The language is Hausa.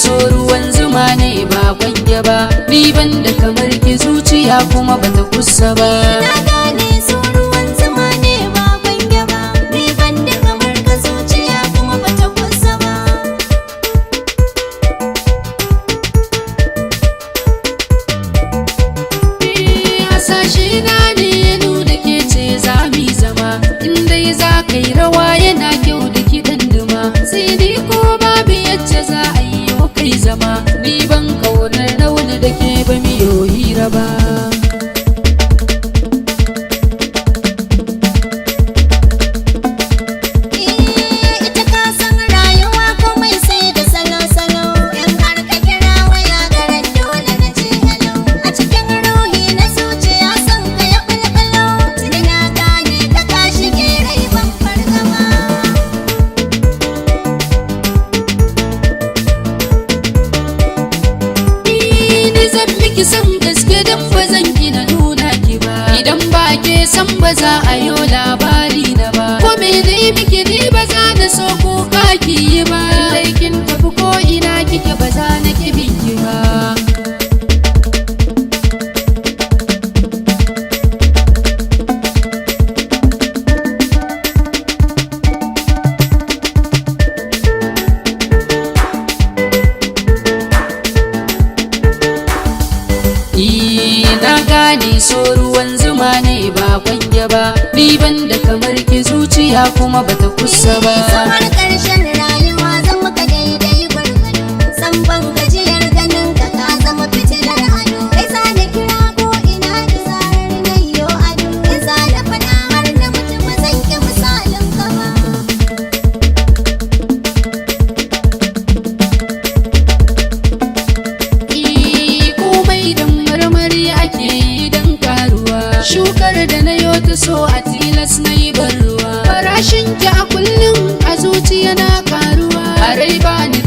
so ruwan zuma ne ba kwange ba, ni ban da kamar ki zuciya kuma bata kusa ba. Na gane so ruwan zuma ne ba kwange ba, ni ban da kamar ka zuciya kuma bata kusa ba. Hasashe na ne ya nuna ke ce za mu zama, in dai za ka yi rawa yana kyau da kiɗan duma, sai dai ko babu yacce za a yi yau kai zama, ni ban kaunar rauni da ke ba miyo hira ba. Ita ka san rayuwa komai sai da salo-salo, in har ka kira waya garin dole na ce hello. A cikin ruhi na zuciya son ka ya bulbulo, tuni na gane ka ka shige rai ban fargaba. Ni zan miki san gaske dan ba zan gina nuna ki ba, idan ba ke san ba za a yi labari na ba, ko me dai miki ni ba za na so ko ki yi ba, dai kin tafi ko ina kike ba za na ki binki ba. Na gane so ruwan zuma ne ba kwange ba, ni ban da kamar ki zuciya kuma bata kusa ba. Har ƙarshen rayuwa zan maka daidai gwargwado, san ban gajiyar ganin ka ka zama fitilar ado. Kai sa da kira ko ina da zarar na yo ado, in za da fada har na mutu ba zan ki misalin ka ba. Komai dan marmari ake yi dan karuwa, shukar da na yo ta so a tilas na yi ban ruwa, farashin ki a kullum a zuciya na karuwa, a rai ba ni